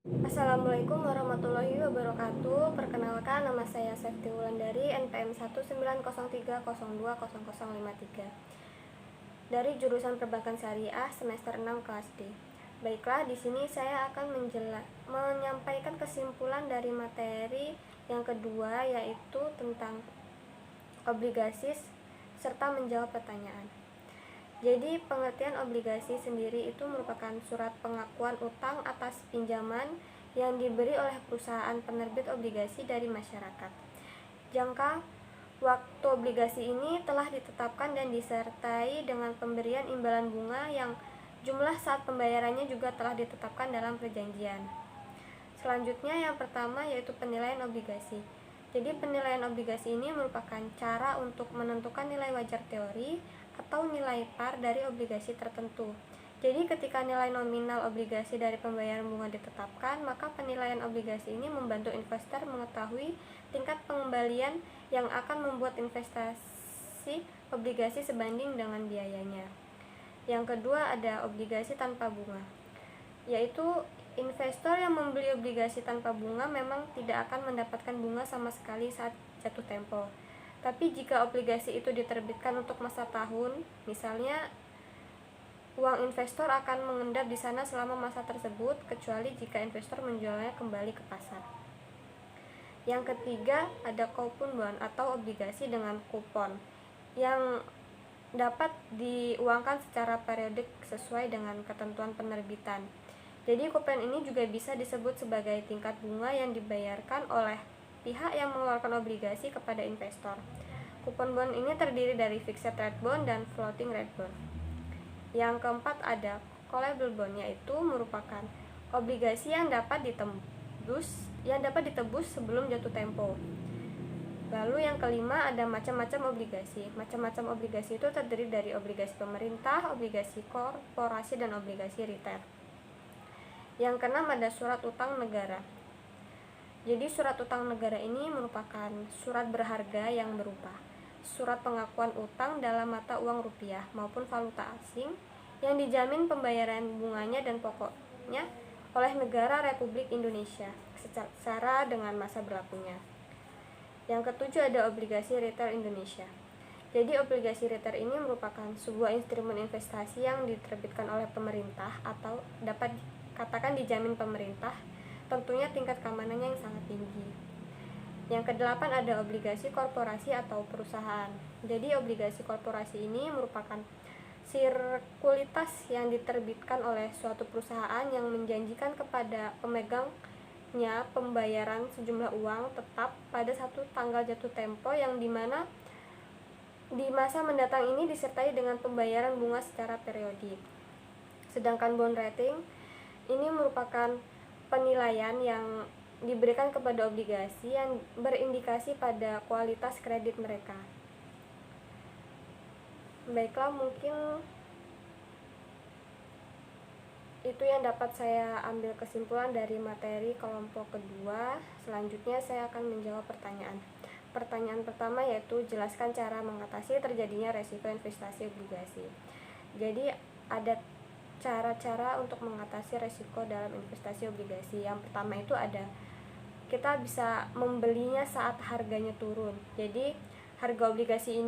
Assalamualaikum warahmatullahi wabarakatuh. Perkenalkan, nama saya Septi Wulandari, NPM 19030200053 dari jurusan Perbankan Syariah semester 6 kelas D. Baiklah, di sini saya akan menyampaikan kesimpulan dari materi yang kedua, yaitu tentang obligasi serta menjawab pertanyaan. Jadi pengertian obligasi sendiri itu merupakan surat pengakuan utang atas pinjaman yang diberi oleh perusahaan penerbit obligasi dari masyarakat. Jangka waktu obligasi ini telah ditetapkan dan disertai dengan pemberian imbalan bunga yang jumlah saat pembayarannya juga telah ditetapkan dalam perjanjian. Selanjutnya yang pertama yaitu penilaian obligasi. Jadi penilaian obligasi ini merupakan cara untuk menentukan nilai wajar teori atau nilai par dari obligasi tertentu. Jadi ketika nilai nominal obligasi dari pembayaran bunga ditetapkan, maka penilaian obligasi ini membantu investor mengetahui tingkat pengembalian yang akan membuat investasi obligasi sebanding dengan biayanya. Yang kedua ada obligasi tanpa bunga, yaitu investor yang membeli obligasi tanpa bunga memang tidak akan mendapatkan bunga sama sekali saat jatuh tempo. Tapi jika obligasi itu diterbitkan untuk masa tahun, misalnya uang investor akan mengendap di sana selama masa tersebut, kecuali jika investor menjualnya kembali ke pasar. Yang ketiga ada coupon bond atau obligasi dengan kupon yang dapat diuangkan secara periodik sesuai dengan ketentuan penerbitan. Jadi kupon ini juga bisa disebut sebagai tingkat bunga yang dibayarkan oleh pihak yang mengeluarkan obligasi kepada investor. Kupon bond ini terdiri dari fixed rate bond dan floating rate bond. Yang keempat ada callable bond, yaitu merupakan obligasi yang dapat ditebus sebelum jatuh tempo. Lalu yang kelima ada macam-macam obligasi. Macam-macam obligasi itu terdiri dari obligasi pemerintah, obligasi korporasi, dan obligasi retail. Yang keenam ada surat utang negara. Jadi surat utang negara ini merupakan surat berharga yang berupa surat pengakuan utang dalam mata uang rupiah maupun valuta asing yang dijamin pembayaran bunganya dan pokoknya oleh negara Republik Indonesia secara dengan masa berlakunya. Yang ketujuh ada obligasi retail Indonesia. Jadi obligasi retail ini merupakan sebuah instrumen investasi yang diterbitkan oleh pemerintah atau dapat dikatakan dijamin pemerintah, tentunya tingkat keamanannya yang sangat tinggi. Yang kedelapan ada obligasi korporasi atau perusahaan. Jadi obligasi korporasi ini merupakan sekuritasitas yang diterbitkan oleh suatu perusahaan yang menjanjikan kepada pemegangnya pembayaran sejumlah uang tetap pada satu tanggal jatuh tempo yang dimana di masa mendatang ini disertai dengan pembayaran bunga secara periodik. Sedangkan bond rating ini merupakan penilaian yang diberikan kepada obligasi yang berindikasi pada kualitas kredit mereka. Baiklah, mungkin itu yang dapat saya ambil kesimpulan dari materi kelompok kedua. Selanjutnya saya akan menjawab pertanyaan. Pertanyaan pertama yaitu jelaskan cara mengatasi terjadinya resiko investasi obligasi. Jadi ada cara-cara untuk mengatasi resiko dalam investasi obligasi. Yang pertama itu ada kita bisa membelinya saat harganya turun. Jadi harga obligasi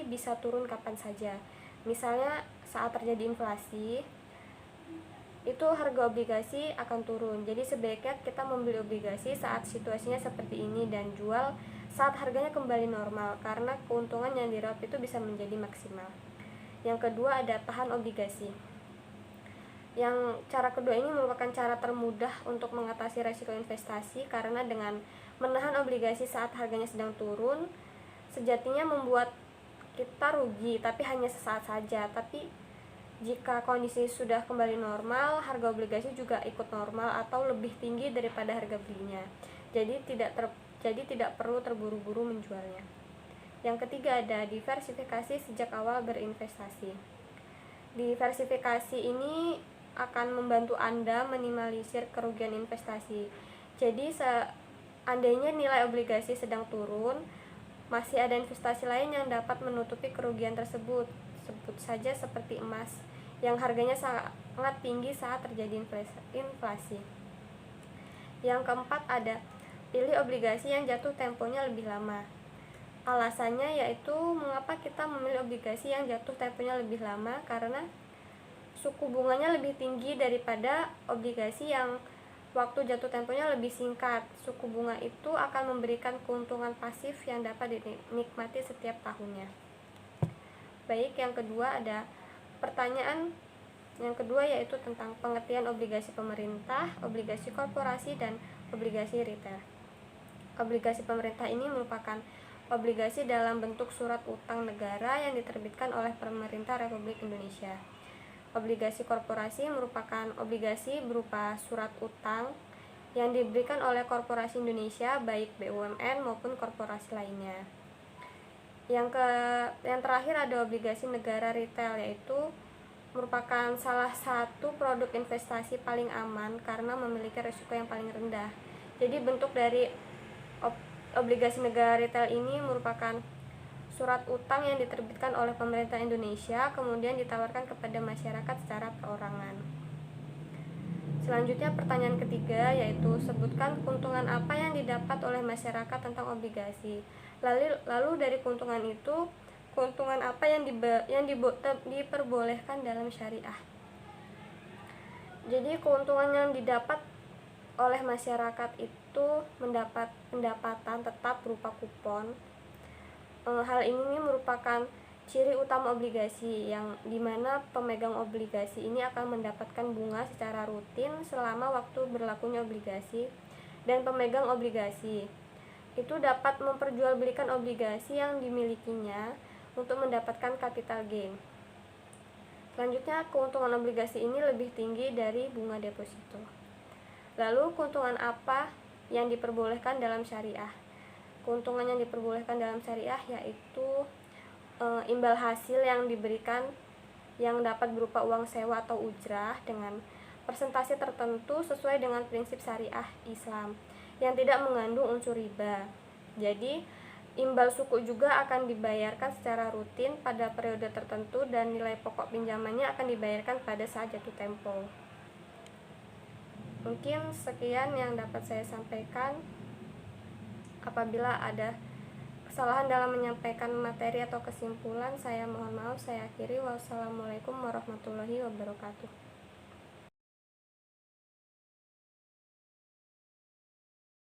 bisa turun kapan saja. Misalnya saat terjadi inflasi, itu harga obligasi akan turun. Jadi sebaiknya kita membeli obligasi saat situasinya seperti ini dan jual saat harganya kembali normal, karena keuntungan yang diraup itu bisa menjadi maksimal. Yang kedua ada tahan obligasi. Yang cara kedua ini merupakan cara termudah untuk mengatasi resiko investasi, karena dengan menahan obligasi saat harganya sedang turun, sejatinya membuat kita rugi, tapi hanya sesaat saja. Tapi jika kondisi sudah kembali normal, harga obligasi juga ikut normal atau lebih tinggi daripada harga belinya. Jadi tidak perlu terburu-buru menjualnya. Yang ketiga ada diversifikasi sejak awal berinvestasi. Diversifikasi ini akan membantu Anda minimalisir kerugian investasi. Jadi seandainya nilai obligasi sedang turun, masih ada investasi lain yang dapat menutupi kerugian tersebut. Sebut saja seperti emas yang harganya sangat tinggi saat terjadi inflasi. Yang keempat ada pilih obligasi yang jatuh temponya lebih lama. Alasannya yaitu mengapa kita memilih obligasi yang jatuh temponya lebih lama, karena suku bunganya lebih tinggi daripada obligasi yang waktu jatuh temponya lebih singkat. Suku bunga itu akan memberikan keuntungan pasif yang dapat dinikmati setiap tahunnya. Baik, yang kedua ada pertanyaan yang kedua yaitu tentang pengertian obligasi pemerintah, obligasi korporasi, dan obligasi retail. Obligasi pemerintah ini merupakan obligasi dalam bentuk surat utang negara yang diterbitkan oleh Pemerintah Republik Indonesia. Obligasi korporasi merupakan obligasi berupa surat utang yang diberikan oleh korporasi Indonesia, baik BUMN maupun korporasi lainnya. Yang terakhir ada obligasi negara retail, yaitu merupakan salah satu produk investasi paling aman karena memiliki risiko yang paling rendah. Jadi bentuk dari obligasi negara retail ini merupakan surat utang yang diterbitkan oleh pemerintah Indonesia kemudian ditawarkan kepada masyarakat secara perorangan. Selanjutnya pertanyaan ketiga yaitu sebutkan keuntungan apa yang didapat oleh masyarakat tentang obligasi. Lalu dari keuntungan itu, keuntungan apa yang diperbolehkan dalam syariah. Jadi keuntungan yang didapat oleh masyarakat itu mendapat pendapatan tetap berupa kupon. Hal ini merupakan ciri utama obligasi, yang dimana pemegang obligasi ini akan mendapatkan bunga secara rutin selama waktu berlakunya obligasi, dan pemegang obligasi itu dapat memperjualbelikan obligasi yang dimilikinya untuk mendapatkan capital gain. Selanjutnya, keuntungan obligasi ini lebih tinggi dari bunga deposito. Lalu keuntungan apa yang diperbolehkan dalam syariah? Keuntungan yang diperbolehkan dalam syariah yaitu imbal hasil yang diberikan yang dapat berupa uang sewa atau ujrah dengan persentase tertentu sesuai dengan prinsip syariah Islam yang tidak mengandung unsur riba. Jadi imbal suku juga akan dibayarkan secara rutin pada periode tertentu dan nilai pokok pinjamannya akan dibayarkan pada saat jatuh tempo. Mungkin sekian yang dapat saya sampaikan. Apabila ada kesalahan dalam menyampaikan materi atau kesimpulan, saya mohon maaf. Saya akhiri. Wassalamualaikum warahmatullahi wabarakatuh.